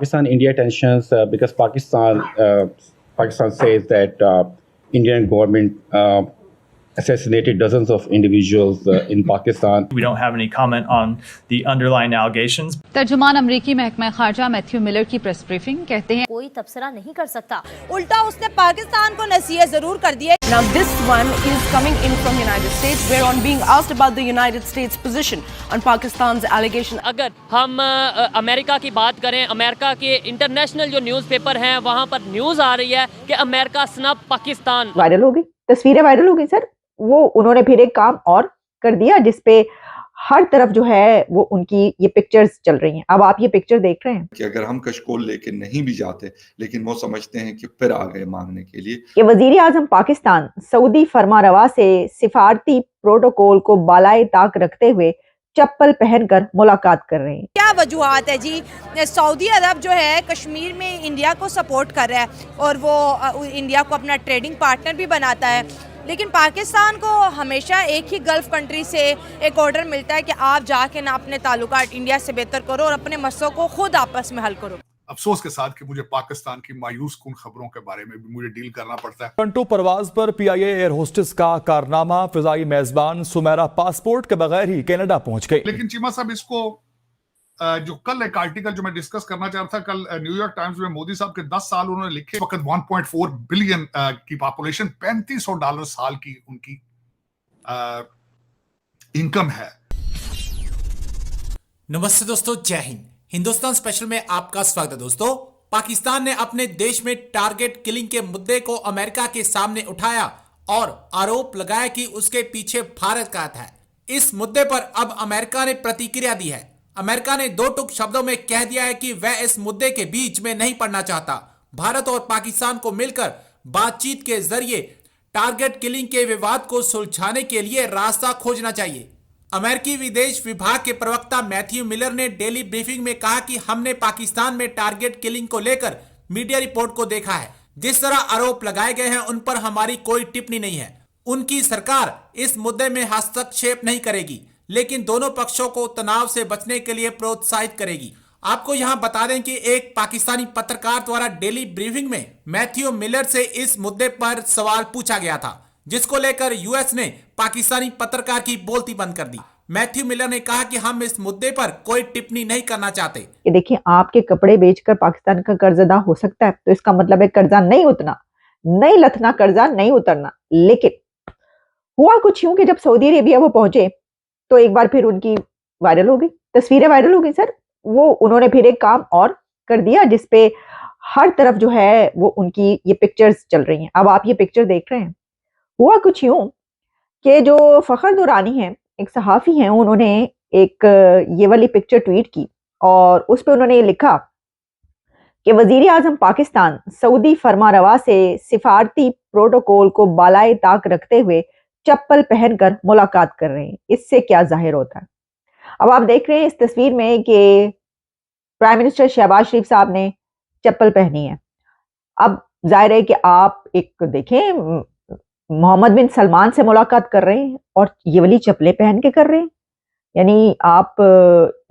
Pakistan-India tensions because Pakistan says that Indian government assassinated dozens of individuals in Pakistan. We don't have any comment on the underlying allegations. तर्जुमान अमरीकी महकमा खारजा Matthew Miller की press briefing कहते हैं कोई तबसरा नहीं कर सकता, उल्टा उसने पाकिस्तान को नसीहत जरूर कर दी है। Now this one is coming in from United States, where on being asked about the United States position on Pakistan's allegation. अगर हम अमेरिका की बात करें, अमेरिका के इंटरनेशनल जो न्यूज़पेपर हैं वहाँ पर न्यूज़ आ रही है कि अमेरिका स्नब पाकिस्तान। वायरल हो गई, तस्वीरें वायरल हो गई सर। वो उन्होंने फिर एक काम और कर दिया जिसपे हर तरफ जो है वो उनकी ये पिक्चर्स चल रही हैं। अब आप ये पिक्चर देख रहे हैं कि अगर हम कशकोल लेके नहीं भी जाते, लेकिन वो समझते हैं कि फिर आ गए मांगने के लिए। ये वजीर आजम पाकिस्तान सऊदी फरमारवा से सिफारती प्रोटोकॉल को बालाए ताक रखते हुए चप्पल पहनकर मुलाकात कर रहे हैं। क्या वजूहात है जी? सऊदी अरब जो है कश्मीर में इंडिया को सपोर्ट कर रहा है और वो इंडिया को अपना ट्रेडिंग पार्टनर भी बनाता है, लेकिन पाकिस्तान को हमेशा एक ही गल्फ कंट्री से एक ऑर्डर मिलता है कि आप जाके ना अपने ताल्लुकात इंडिया से बेहतर करो और अपने मसलों को खुद आपस में हल करो। अफसोस के साथ कि मुझे पाकिस्तान की मायूस कुन खबरों के बारे में भी मुझे डील करना पड़ता है। टोरंटो परवाज पर पीआईए एयर होस्टेस का कारनामा, फिजाई मेजबान सुमेरा पासपोर्ट के बगैर ही कनाडा पहुंच गई। लेकिन चीमा साहब, इसको जो कल एक आर्टिकल जो मैं डिस्कस करना चाह रहा था, कल न्यूयॉर्क टाइम्स में मोदी साहब के 10 साल उन्होंने लिखे, वक्त 1.4 बिलियन की पॉपुलेशन, $3500 साल की उनकी इनकम है। नमस्ते दोस्तों, जय हिंद। हिंदुस्तान स्पेशल में आपका स्वागत है। दोस्तों, पाकिस्तान ने अपने देश में टारगेट किलिंग के मुद्दे को अमेरिका के सामने उठाया और आरोप लगाया कि उसके पीछे भारत का हाथ है। इस मुद्दे पर अब अमेरिका ने प्रतिक्रिया दी है। अमेरिका ने दो टूक शब्दों में कह दिया है कि वह इस मुद्दे के बीच में नहीं पड़ना चाहता। भारत और पाकिस्तान को मिलकर बातचीत के जरिए टारगेट किलिंग के विवाद को सुलझाने के लिए रास्ता खोजना चाहिए। अमेरिकी विदेश विभाग के प्रवक्ता मैथ्यू मिलर ने डेली ब्रीफिंग में कहा कि हमने पाकिस्तान में टारगेट किलिंग को लेकर मीडिया रिपोर्ट को देखा है। जिस तरह आरोप लगाए गए हैं उन पर हमारी कोई टिप्पणी नहीं है। उनकी सरकार इस मुद्दे में हस्तक्षेप नहीं करेगी, लेकिन दोनों पक्षों को तनाव से बचने के लिए प्रोत्साहित करेगी। आपको यहां बता दें कि एक पाकिस्तानी पत्रकार द्वारा डेली ब्रीफिंग में मैथ्यू मिलर से इस मुद्दे पर सवाल पूछा गया था, जिसको लेकर यूएस ने पाकिस्तानी पत्रकार की बोलती बंद कर दी। मैथ्यू मिलर ने कहा कि हम इस मुद्दे पर कोई टिप्पणी नहीं करना चाहते। ये देखिए, आपके कपड़े बेचकर पाकिस्तान का कर्ज अदा हो सकता है, तो इसका मतलब है कर्जा नहीं उतना, नहीं लथना, कर्जा नहीं उतरना। लेकिन हुआ कुछ यूं कि जब सऊदी अरेबिया वो पहुंचे तो एक बार फिर उनकी वायरल हो गई, तस्वीरें वायरल हो गई सर। वो उन्होंने फिर एक काम और कर दिया जिसपे हर तरफ जो है वो उनकी ये पिक्चर्स चल रही हैं। अब आप ये पिक्चर देख रहे हैं। हुआ कुछ यूं कि जो फखर दुरानी हैं, एक सहाफ़ी हैं, उन्होंने एक ये वाली पिक्चर ट्वीट की और उस पर उन्होंने ये लिखा कि वजीर आजम पाकिस्तान सऊदी फरमारवा से सिफारती प्रोटोकॉल को बालाए ताक रखते हुए चप्पल पहनकर मुलाकात कर रहे हैं। इससे क्या जाहिर होता है? अब आप देख रहे हैं इस तस्वीर में कि प्राइम मिनिस्टर शहबाज शरीफ साहब ने चप्पल पहनी है। अब जाहिर है कि आप एक देखें, मोहम्मद बिन सलमान से मुलाकात कर रहे हैं और ये वाली चप्पलें पहन के कर रहे हैं। यानी आप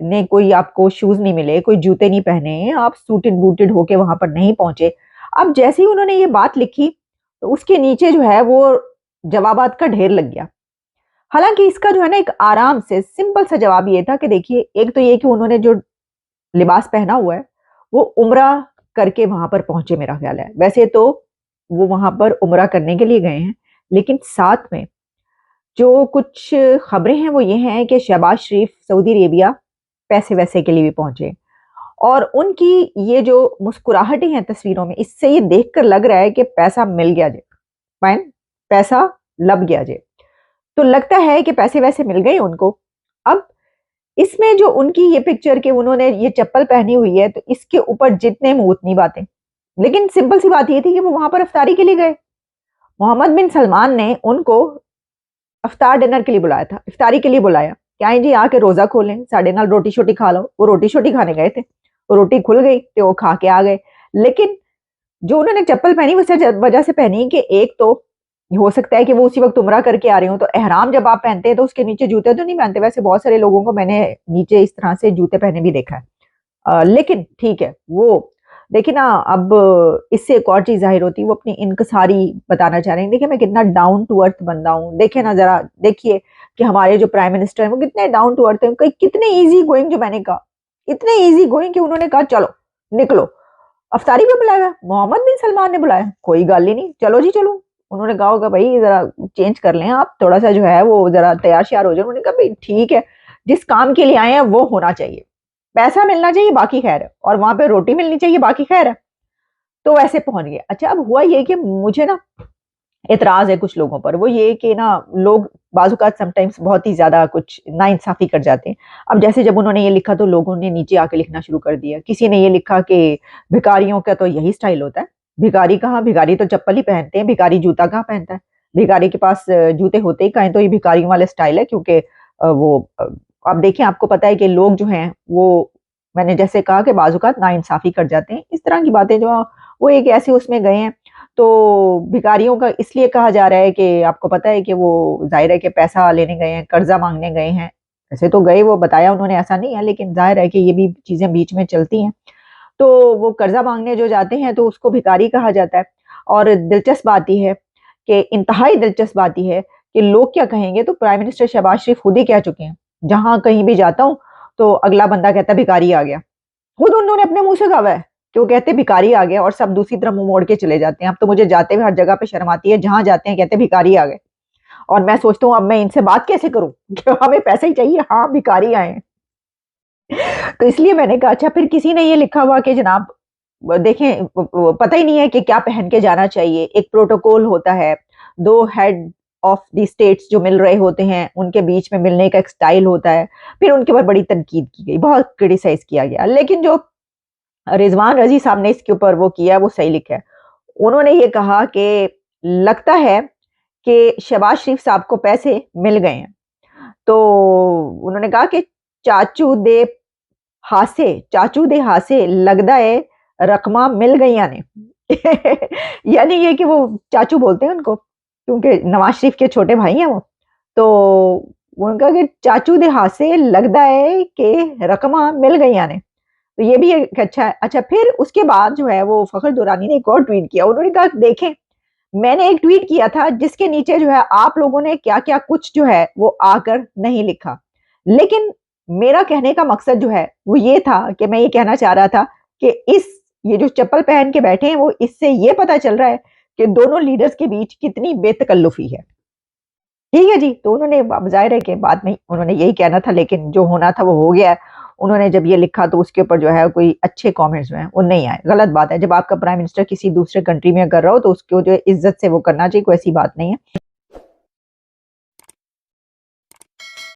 ने कोई आपको शूज नहीं मिले, कोई जूते नहीं पहने, आप सूटेड बूटेड होके वहां पर नहीं पहुंचे। अब जैसे ही उन्होंने ये बात लिखी तो उसके नीचे जो है वो जवाबात का ढेर लग गया। हालांकि इसका जो है ना एक आराम से सिंपल सा जवाब ये था कि देखिए, एक तो ये कि उन्होंने जो लिबास पहना हुआ है वो उम्रा करके वहां पर पहुंचे, मेरा ख्याल है। वैसे तो वो वहां पर उम्रा करने के लिए गए हैं, लेकिन साथ में जो कुछ खबरें हैं वो ये हैं कि शहबाज शरीफ सऊदी अरेबिया पैसे वैसे के लिए भी पहुंचे और उनकी ये जो मुस्कुराहटें हैं तस्वीरों में, इससे ये देखकर लग रहा है कि पैसा मिल गया जे, फाइन, पैसा लब गया जे। तो लगता है कि पैसे वैसे मिल गए उनको। अब इसमें जो उनकी ये पिक्चर के उन्होंने ये चप्पल पहनी हुई है, तो इसके ऊपर जितने मुंह उतनी बातें। लेकिन सिंपल सी बात ये थी कि वो वहां पर इफ्तारी के लिए गए। मोहम्मद बिन सलमान ने उनको इफ्तार डिनर के लिए बुलाया था, इफ्तारी के लिए बुलाया कि आए जी आके रोजा खोलें, साढ़े नाल रोटी शोटी खा लो। वो रोटी शोटी खाने गए थे, वो रोटी खुल गई तो वो खा के आ गए। लेकिन जो उन्होंने चप्पल पहनी उस वजह से पहनी कि एक तो हो सकता है कि वो उसी वक्त उम्रा करके आ रही हूँ, तो एहराम जब आप पहनते हैं तो उसके नीचे जूते तो नहीं पहनते। वैसे बहुत सारे लोगों को मैंने नीचे इस तरह से जूते पहने भी देखा है। लेकिन ठीक है, वो देखिए ना, अब इससे एक और चीज जाहिर होती है, वो अपनी इनकसारी बताना चाह रहे हैं। देखिए मैं कितना डाउन टू अर्थ बंदा हूँ, देखिए ना जरा, देखिए कि हमारे जो प्राइम मिनिस्टर हैं वो कितने डाउन टू अर्थ हैं, कितने इजी गोइंग, जो मैंने कहा इतने इजी गोइंग कि उन्होंने कहा चलो निकलो। अफ्तारी भी बुलाया, मोहम्मद बिन सलमान ने बुलाया, कोई गाली नहीं, चलो जी चलो। उन्होंने कहा होगा भाई जरा चेंज कर लें आप, थोड़ा सा जो है वो जरा तैयार श्यार हो जाए। उन्होंने कहा भाई ठीक है, जिस काम के लिए आए हैं वो होना चाहिए, पैसा मिलना चाहिए बाकी खैर है, और वहां पे रोटी मिलनी चाहिए बाकी खैर है। तो वैसे पहुंच गए। अच्छा, अब हुआ ये कि मुझे ना एतराज है कुछ लोगों पर, वो ये कि ना लोग बाजुकात समटाइम्स बहुत ही ज्यादा कुछ नाइंसाफी कर जाते हैं। अब जैसे जब उन्होंने ये लिखा तो लोगों ने नीचे आके लिखना शुरू कर दिया। किसी ने ये लिखा कि भिखारियों का तो यही स्टाइल होता है, भिखारी कहाँ, भिखारी तो चप्पल ही पहनते हैं, भिखारी जूता कहाँ पहनता है, भिखारी के पास जूते होते ही कहीं, तो ये भिखारियों वाले स्टाइल है। क्योंकि वो अब देखिए, आपको पता है कि लोग जो हैं वो, मैंने जैसे कहा कि बाजुकात नाइंसाफी कर जाते हैं, इस तरह की बातें जो वो एक ऐसे उसमें गए हैं। तो भिखारियों का इसलिए कहा जा रहा है कि आपको पता है कि वो जाहिर है कि पैसा लेने गए हैं, कर्जा मांगने गए हैं। ऐसे तो गए, वो बताया उन्होंने, ऐसा नहीं है, लेकिन जाहिर है कि ये भी चीजें बीच में चलती हैं। तो वो कर्जा मांगने जो जाते हैं तो उसको भिखारी कहा जाता है। और दिलचस्प बात यह है कि इंतहाई दिलचस्प बात यह है कि लोग क्या कहेंगे, तो प्राइम मिनिस्टर शहबाज शरीफ खुद ही कह चुके हैं, जहां कहीं भी जाता हूं तो अगला बंदा कहता है भिखारी आ गया। खुद उन्होंने अपने मुंह से कहा है कि वो कहते भिखारी आ गया, और सब दूसरी तरफ मुंह मोड़ के चले जाते हैं। अब तो मुझे जाते हुए हर जगह पे शर्म आती है, जहां जाते हैं कहते भिखारी आ गए। और मैं सोचता हूँ अब मैं इनसे बात कैसे करूं कि हमें पैसे ही चाहिए, हाँ भिखारी आए। तो इसलिए मैंने कहा अच्छा, फिर किसी ने ये लिखा हुआ कि जनाब देखें, पता ही नहीं है कि क्या पहन के जाना चाहिए। एक प्रोटोकॉल होता है, दो हेड ऑफ द स्टेट्स जो मिल रहे होते हैं उनके बीच में मिलने का एक स्टाइल होता है। फिर उनके ऊपर बड़ी तनकीद की गई, बहुत क्रिटिसाइज किया गया, लेकिन जो रिजवान रजी साहब ने इसके ऊपर वो किया वो सही लिखा है। उन्होंने ये कहा कि लगता है कि शहबाज शरीफ साहब को पैसे मिल गए हैं। तो उन्होंने कहा कि चाचू दे हासे लगदा है रकमा मिल गई ने यानी ये कि वो चाचू बोलते हैं उनको, क्योंकि नवाज शरीफ के छोटे भाई हैं वो। तो उन्होंने कहा कि चाचू दे हासे लगदा है कि रकमा मिल गई ने। तो ये भी एक अच्छा। फिर उसके बाद जो है वो फखर दुरानी ने एक और ट्वीट किया। उन्होंने कहा देखें, मैंने एक ट्वीट किया था जिसके नीचे जो है आप लोगों ने क्या क्या कुछ जो है वो आकर नहीं लिखा, लेकिन मेरा कहने का मकसद जो है वो ये था कि मैं ये कहना चाह रहा था कि ये जो चप्पल पहन के बैठे हैं वो, इससे ये पता चल रहा है कि दोनों लीडर्स के बीच कितनी बेतकल्लुफी है। ठीक है जी। तो उन्होंने, जाहिर है कि बाद में उन्होंने यही कहना था, लेकिन जो होना था वो हो गया। उन्होंने जब ये लिखा तो उसके ऊपर जो है कोई अच्छे कमेंट्स जो हैं वो नहीं आए। गलत बात है, जब आपका प्राइम मिनिस्टर किसी दूसरे कंट्री में कर रहा हो तो उसको जो इज्जत से वो करना चाहिए, कोई ऐसी बात नहीं है।